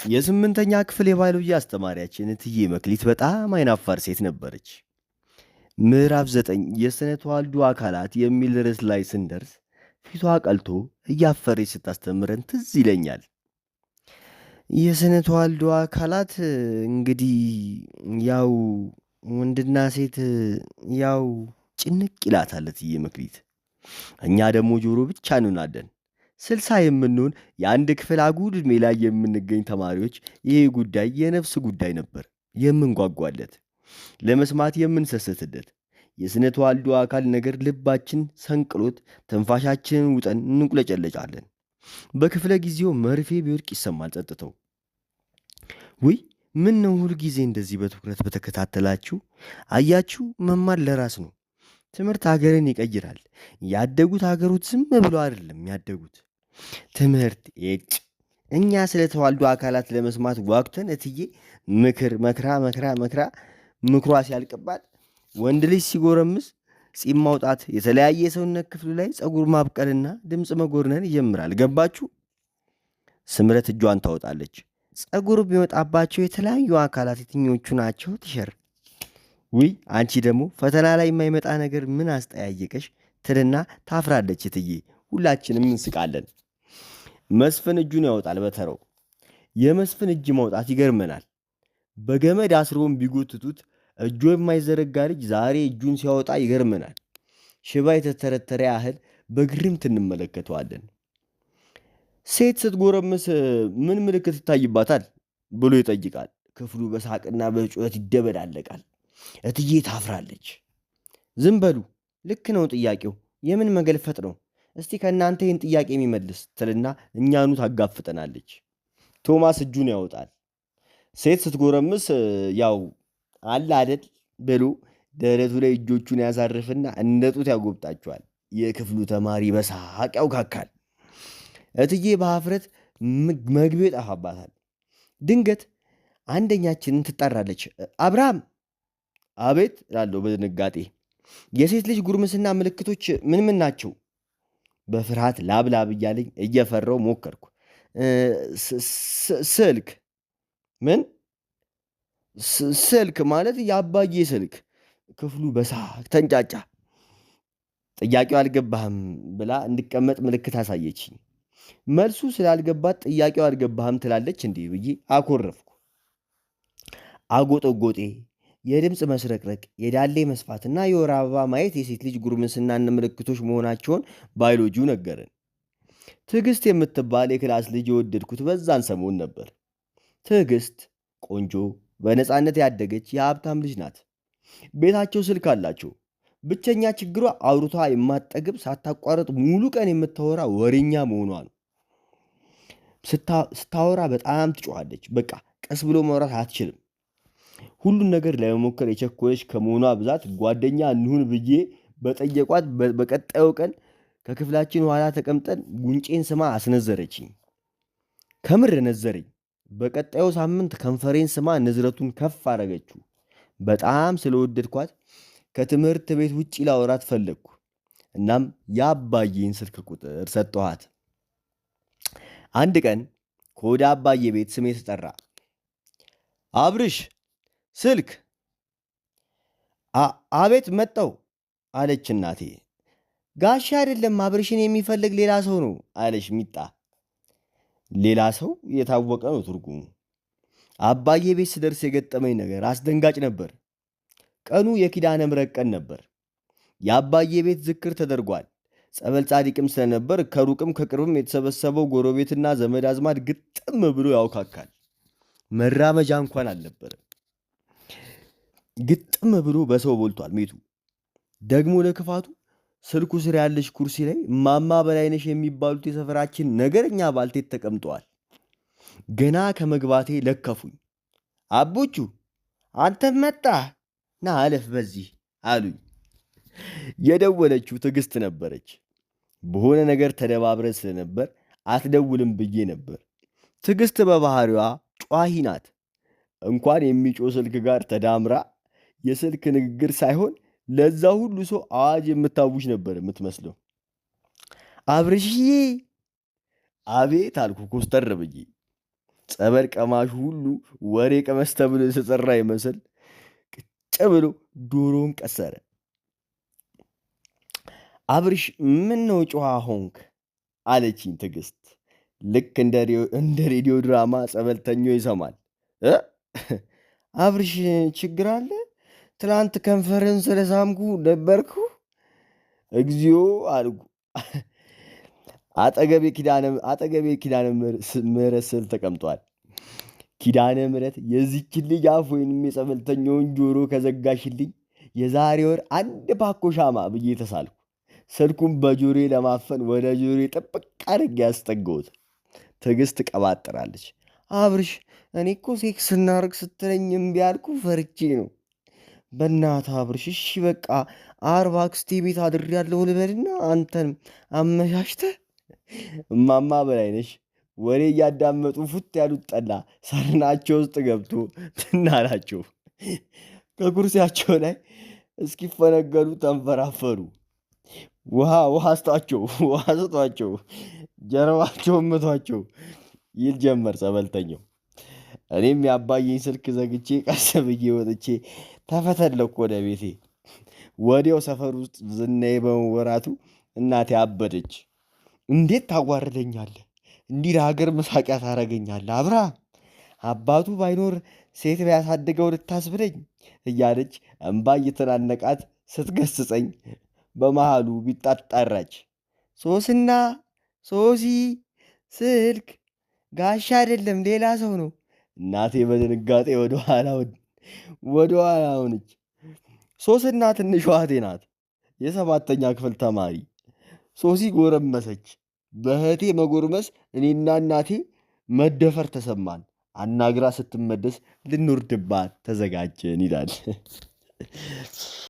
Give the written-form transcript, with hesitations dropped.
የስምንተኛ ክፍል የባዮሎጂ አስተማሪያችን እትዬ መክሊት በጣም አይናፋር ሴት ነበረች። ምዕራፍ 9 የሥነ ተዋልዶ አካላት የሚል ርዕስ ላይ ስንደርስ ፊቷ ቀልቶ እያፈረች ስታስተምረን ትዝ ይለኛል። የሥነ ተዋልዶ አካላት እንግዲህ ያው ወንድና ሴት ያው ጭንቅ ይላታል እትዬ መክሊት። እኛ ደግሞ ጆሮ ብቻ እንሆናለን። 60 የምንሆን የአንድ ክፍል አጉል ዕድሜ ላይ የምንገኝ ተማሪዎች ይሄ ጉዳይ የነፍስ ጉዳይ ነበር የምንጓጓለት፣ ለመስማት የምንሰስትለት። የሥነ ተዋልዶ አካል ነገር ልባችን ሰንቅሎት ትንፋሻችንን ውጠን እንቁለጨለጫለን። በክፍለ ጊዜው መርፌ ቢወድቅ ይሰማል ጸጥተው። ውይ ምን ነው ሁል ጊዜ እንደዚህ በትኩረት በተከታተላችሁ? አያችሁ፣ መማር ለራስ ነው። ትምህርት ሀገርን ይቀይራል። ያደጉት ሀገሮች ዝም ብሎ አይደለም ያደጉት። ትምህርት የጭ እኛ ስለ ተዋልዶ አካላት ለመስማት ጓጉተን እትዬ መክራ ምክሯ ሲያልቅባት ወንድ ልጅ ሲጎረምስ ጺም ማውጣት፣ የተለያየ የሰውነት ክፍሉ ላይ ፀጉር ማብቀልና ድምፅ መጎርነን ይጀምራል። ገባችሁ? ስምረት እጇን ታወጣለች። ፀጉር ቢወጣባቸው የተለያዩ አካላት የትኞቹ ናቸው ትሸር? ውይ አንቺ ደግሞ ፈተና ላይ የማይመጣ ነገር ምን አስጠያየቀሽ? ትልና ታፍራለች እትዬ። ሁላችንም እንስቃለን። መስፍን እጁን ያወጣል በተራው። የመስፍን እጅ ማውጣት ይገርመናል። በገመድ አስሮም ቢጎትቱት እጁ የማይዘረጋ ልጅ ዛሬ እጁን ሲያወጣ ይገርመናል። ሽባ የተተረተረ ያህል በግርምት እንመለከተዋለን። ሴት ስትጎረምስ ምን ምልክት ይታይባታል ብሎ ይጠይቃል። ክፍሉ በሳቅና በጩኸት ይደበላለቃል። እትዬ ታፍራለች። ዝም በሉ፣ ልክ ነው ጥያቄው። የምን መገልፈጥ ነው? እስቲ ከእናንተ ይህን ጥያቄ የሚመልስ ትልና እኛኑ ታጋፍጠናለች። ቶማስ እጁን ያወጣል። ሴት ስትጎረምስ ያው አለ አደል ብሎ ደረቱ ላይ እጆቹን ያሳርፍና እንደ ጡት ያጎብጣቸዋል። የክፍሉ ተማሪ በሳቅ ያውካካል። እትዬ በሀፍረት መግቢያው ይጠፋባታል። ድንገት አንደኛችንን ትጠራለች። አብርሃም! አቤት እላለሁ በድንጋጤ። የሴት ልጅ ጉርምስና ምልክቶች ምን ምን ናቸው? በፍርሃት ላብ እያለኝ እየፈራው ሞከርኩ። ስልክ። ምን ስልክ ማለት? የአባዬ ስልክ። ክፍሉ በሳቅ ተንጫጫ። ጥያቄው አልገባህም ብላ እንድቀመጥ ምልክት አሳየችኝ። መልሱ ስላልገባት ጥያቄው አልገባህም ትላለች እንዲህ ብዬ አኮረፍኩ። አጎጠጎጤ፣ የድምፅ መስረቅረቅ፣ የዳሌ መስፋትና የወር አበባ ማየት የሴት ልጅ ጉርምስናን ምልክቶች መሆናቸውን ባዮሎጂው ነገረን። ትዕግስት የምትባል የክላስ ልጅ የወደድኩት በዛን ሰሞን ነበር። ትዕግስት ቆንጆ፣ በነፃነት ያደገች የሀብታም ልጅ ናት። ቤታቸው ስልክ አላቸው። ብቸኛ ችግሯ አውርቷ የማትጠግብ ሳታቋረጥ ሙሉ ቀን የምታወራ ወሬኛ መሆኗ ነው። ስታወራ በጣም ትጮኻለች። በቃ ቀስ ብሎ ማውራት አትችልም። ሁሉን ነገር ለመሞከር የቸኮለች ከመሆኗ ብዛት ጓደኛ እንሁን ብዬ በጠየቋት በቀጣዩ ቀን ከክፍላችን ኋላ ተቀምጠን ጉንጬን ስማ አስነዘረችኝ። ከምር ነዘረኝ። በቀጣዩ ሳምንት ከንፈሬን ስማ ንዝረቱን ከፍ አረገችው። በጣም ስለወደድኳት ከትምህርት ቤት ውጭ ላወራት ፈለግኩ። እናም የአባዬን ስልክ ቁጥር ሰጠኋት። አንድ ቀን ከወደ አባዬ ቤት ስሜ ተጠራ። አብርሽ ስልክ። አቤት መጣው አለች እናቴ። ጋሼ አይደለም አብርሽን የሚፈልግ ሌላ ሰው ነው አለች ሚጣ። ሌላ ሰው የታወቀ ነው ትርጉሙ። አባዬ ቤት ስደርስ የገጠመኝ ነገር አስደንጋጭ ነበር። ቀኑ የኪዳነ ምሕረት ቀን ነበር። የአባዬ ቤት ዝክር ተደርጓል። ጸበል ጻዲቅም ስለነበር ከሩቅም ከቅርብም የተሰበሰበው ጎረቤትና ዘመድ አዝማድ ግጥም ብሎ ያውካካል። መራመጃ እንኳን አልነበረም። ግጥም ብሎ በሰው ቦልቷል ቤቱ። ደግሞ ለክፋቱ ስልኩ ስር ያለች ኩርሲ ላይ እማማ በላይነሽ የሚባሉት የሰፈራችን ነገረኛ ባልቴት ተቀምጠዋል። ገና ከመግባቴ ለከፉኝ። አቦቹ አንተም መጣህ፣ ና አለፍ በዚህ አሉኝ። የደወለችው ትዕግስት ነበረች። በሆነ ነገር ተደባብረን ስለነበር አትደውልም ብዬ ነበር። ትዕግስት በባህሪዋ ጯሂ ናት። እንኳን የሚጮህ ስልክ ጋር ተዳምራ የስልክ ንግግር ሳይሆን ለዛ ሁሉ ሰው አዋጅ የምታውጅ ነበር የምትመስለው። አብርሽዬ! አቤት አልኩ ኮስተር ብዬ። ጸበል ቀማሹ ሁሉ ወሬ ቀመስ ተብሎ የተጠራ ይመስል ቅጭ ብሎ ዶሮውን ቀሰረ። አብርሽ ምን ነው ጨዋ ሆንክ አለችኝ ትዕግስት። ልክ እንደ ሬዲዮ ድራማ ጸበልተኛው ይሰማል። አብርሽ ችግር አለ? ትናንት ከንፈርን ስለሳምኩ ነበርኩ። እግዚኦ አልኩ። አጠገቤ ኪዳነ ምሕረት ስል ተቀምጧል። ኪዳነ ምሕረት የዚችን ልጅ አፍ ወይንም የጸበልተኛውን ጆሮ ከዘጋሽልኝ የዛሬ ወር አንድ ፓኮ ሻማ ብዬ ተሳልኩ። ስልኩን በጆሮዬ ለማፈን ወደ ጆሮዬ ጥብቅ አድርጌ ያስጠጋሁት። ትዕግስት ቀባጥራለች። አብርሽ እኔ እኮ ሴክስ እናርግ ስትለኝ እምቢ አልኩ፣ ፈርቼ ነው። በእናትህ አብርሽ እሺ በቃ አርብ አክስቴ ቤት አድሬያለሁ ልበልና አንተን አመሻሽተህ። እማማ በላይነሽ ወሬ እያዳመጡ ፉት ያሉት ጠላ ሳህናቸው ውስጥ ገብቶ ትናላቸው። ከኩርሲያቸው ላይ እስኪፈነገሉ ተንፈራፈሩ። ውሃ ስጧቸው፣ ውሃ ስጧቸው፣ ጀርባቸውን ምቷቸው ይል ጀመር ጸበልተኛው። እኔም የአባዬን ስልክ ዘግቼ ቀስ ብዬ ወጥቼ ተፈተለኩ ወደ ቤቴ። ወዲያው ሰፈር ውስጥ ዝናዬ በመወራቱ እናቴ አበደች። እንዴት ታዋርደኛለህ? እንዲህ ለሀገር መሳቂያ ታረገኛለህ? አብርሃም አባቱ ባይኖር ሴት ቢያሳድገው ልታስብለኝ እያለች እምባ እየተናነቃት ስትገስጸኝ በመሃሉ ቢጣጣራች ሶስና ሶሲ ስልክ ጋሻ አይደለም ሌላ ሰው ነው። እናቴ በድንጋጤ ወደኋላ ሆነች። ሶስና ትንሿ እህቴ ናት፣ የ7ኛ ክፍል ተማሪ። ሶሲ ጎረመሰች። በእህቴ መጎርመስ እኔና እናቴ መደፈር ተሰማን። አናግራ ስትመለስ ልንወርድባት ተዘጋጀን ይላል።